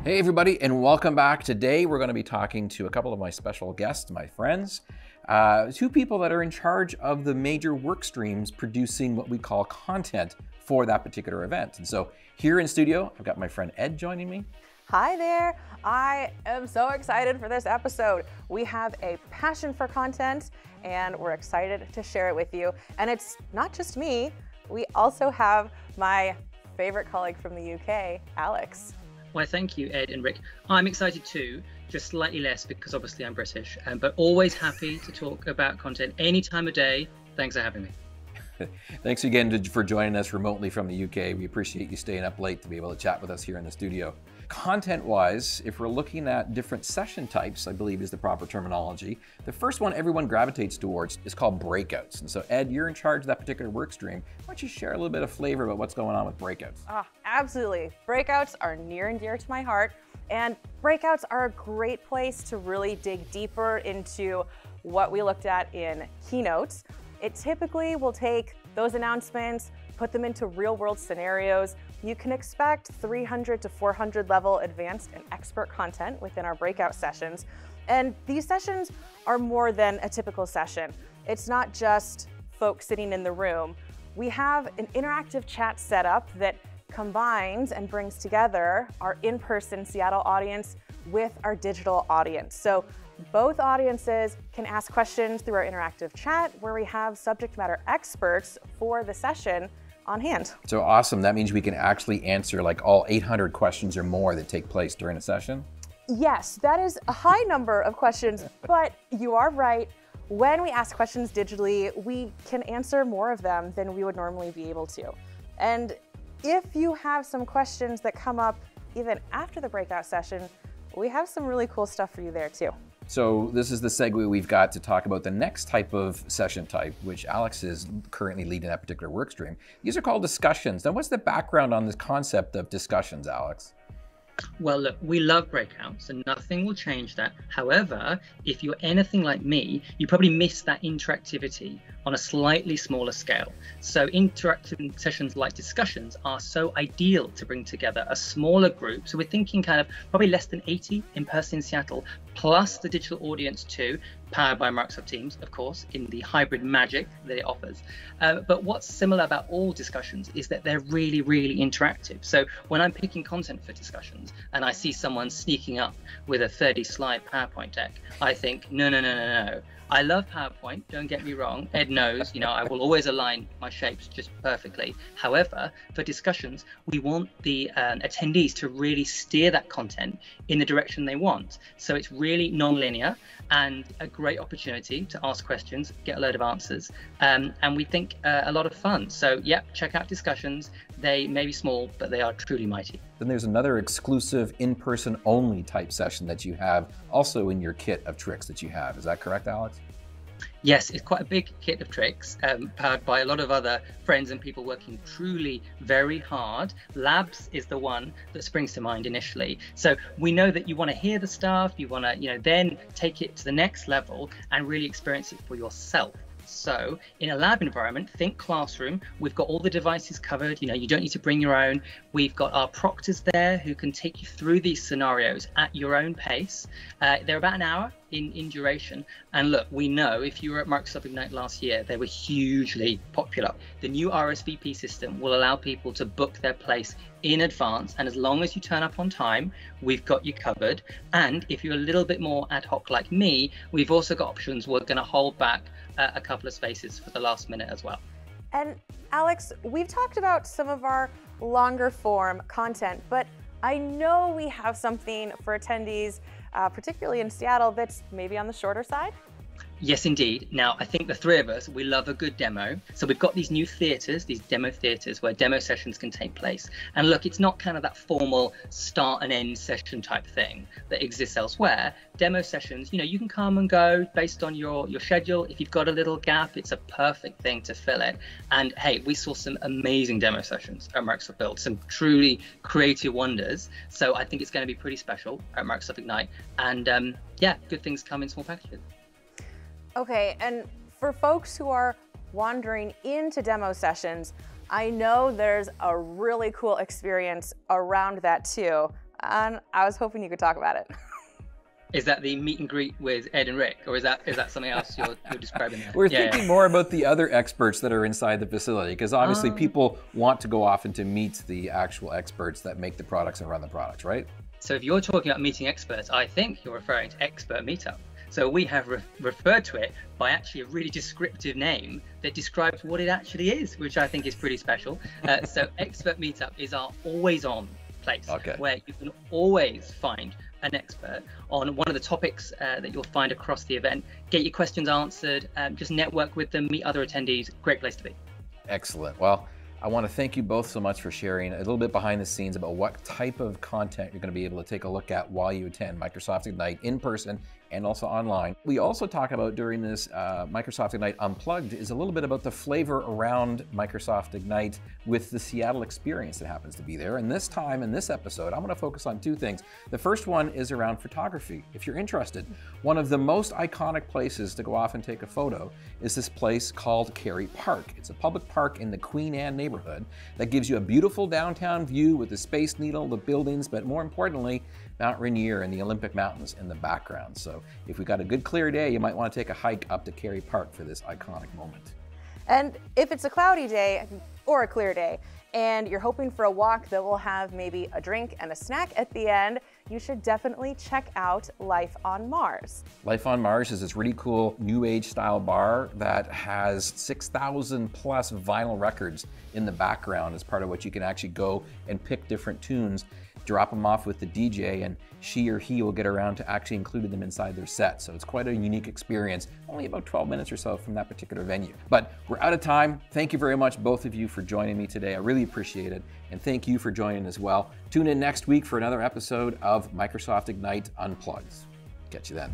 Hey everybody, and welcome back. Today we're going to be talking to a couple of my special guests, my friends, two people that are in charge of the major work streams producing what we call content for that particular event. And so here in studio, I've got my friend Ed joining me. Hi there. I am so excited for this episode. We have a passion for content and we're excited to share it with you. And it's not just me. We also have my favorite colleague from the UK, Alex. Why, thank you, Ed and Rick. I'm excited too, just slightly less because obviously I'm British, but always happy to talk about content any time of day. Thanks for having me. Thanks again for joining us remotely from the UK. We appreciate you staying up late to be able to chat with us here in the studio. Content-wise, if we're looking at different session types, I believe is the proper terminology, the first one everyone gravitates towards is called breakouts. And so Ed, you're in charge of that particular work stream. Why don't you share a little bit of flavor about what's going on with breakouts? Absolutely. Breakouts are near and dear to my heart. And breakouts are a great place to really dig deeper into what we looked at in keynotes. It typically will take those announcements, put them into real-world scenarios. You can expect 300 to 400 level advanced and expert content within our breakout sessions. And these sessions are more than a typical session. It's not just folks sitting in the room. We have an interactive chat setup that combines and brings together our in-person Seattle audience with our digital audience. So both audiences can ask questions through our interactive chat where we have subject matter experts for the session on hand. So awesome. That means we can actually answer like all 800 questions or more that take place during a session? Yes, that is a high number of questions, but you are right. When we ask questions digitally, we can answer more of them than we would normally be able to. And if you have some questions that come up even after the breakout session, we have some really cool stuff for you there too. So this is the segue we've got to talk about the next type of session type, which Alex is currently leading that particular work stream. These are called discussions. Now, what's the background on this concept of discussions, Alex? Well, look, we love breakouts and nothing will change that. However, if you're anything like me, you probably miss that interactivity on a slightly smaller scale. So interactive sessions like discussions are so ideal to bring together a smaller group. So we're thinking kind of probably less than 80 in person in Seattle, plus the digital audience too, powered by Microsoft Teams, of course, in the hybrid magic that it offers. But what's similar about all discussions is that they're really, really interactive. So when I'm picking content for discussions and I see someone sneaking up with a 30-slide PowerPoint deck, I think, no. I love PowerPoint, don't get me wrong. Ed knows, I will always align my shapes just perfectly. However, for discussions, we want the attendees to really steer that content in the direction they want. So it's really non-linear and a great opportunity to ask questions, get a load of answers, and we think a lot of fun. So yeah, check out discussions. They may be small, but they are truly mighty. Then there's another exclusive in-person only type session that you have also in your kit of tricks that you have. Is that correct, Alex? Yes, it's quite a big kit of tricks, powered by a lot of other friends and people working truly very hard. Labs is the one that springs to mind initially. So we know that you want to hear the stuff, you want to, then take it to the next level and really experience it for yourself. So in a lab environment, think classroom. We've got all the devices covered. You don't need to bring your own. We've got our proctors there who can take you through these scenarios at your own pace. They're about an hour in duration. And look, we know if you were at Microsoft Ignite last year, they were hugely popular. The new RSVP system will allow people to book their place in advance. And as long as you turn up on time, we've got you covered. And if you're a little bit more ad hoc like me, we've also got options. We're going to hold back a couple of spaces for the last minute as well. And Alex, we've talked about some of our longer form content, but I know we have something for attendees, particularly in Seattle, that's maybe on the shorter side. Yes, indeed. Now, I think the three of us, we love a good demo. So we've got these new theatres, these demo theatres where demo sessions can take place. And look, it's not kind of that formal start and end session type thing that exists elsewhere. Demo sessions, you can come and go based on your schedule. If you've got a little gap, it's a perfect thing to fill it. And hey, we saw some amazing demo sessions at Microsoft Build, some truly creative wonders. So I think it's going to be pretty special at Microsoft Ignite. And yeah, good things come in small packages. Okay, and for folks who are wandering into demo sessions, I know there's a really cool experience around that too. And I was hoping you could talk about it. Is that the meet and greet with Ed and Rick, or is that something else you're describing there? We're thinking more about the other experts that are inside the facility, because obviously people want to go off and to meet the actual experts that make the products and run the products, right? So if you're talking about meeting experts, I think you're referring to Expert Meetup. So we have referred to it by actually a really descriptive name that describes what it actually is, which I think is pretty special. So Expert Meetup is our always-on place, where you can always find an expert on one of the topics that you'll find across the event. Get your questions answered, just network with them, meet other attendees. Great place to be. Excellent. Well, I want to thank you both so much for sharing a little bit behind the scenes about what type of content you're going to be able to take a look at while you attend Microsoft Ignite in person and also online. We also talk about during this Microsoft Ignite Unplugged is a little bit about the flavor around Microsoft Ignite with the Seattle experience that happens to be there. And this time, in this episode, I'm going to focus on two things. The first one is around photography. If you're interested, one of the most iconic places to go off and take a photo is this place called Cary Park. It's a public park in the Queen Anne neighborhood that gives you a beautiful downtown view with the Space Needle, the buildings, but more importantly, Mount Rainier and the Olympic Mountains in the background. So if we got a good clear day, you might want to take a hike up to Cary Park for this iconic moment. And if it's a cloudy day or a clear day, and you're hoping for a walk that will have maybe a drink and a snack at the end, you should definitely check out Life on Mars. Life on Mars is this really cool new age style bar that has 6,000 plus vinyl records in the background as part of what you can actually go and pick different tunes, drop them off with the DJ, and she or he will get around to actually including them inside their set. So it's quite a unique experience, only about 12 minutes or so from that particular venue. But we're out of time. Thank you very much, both of you, for joining me today. I really appreciate it. And thank you for joining as well. Tune in next week for another episode of Microsoft Ignite Unplugged. Catch you then.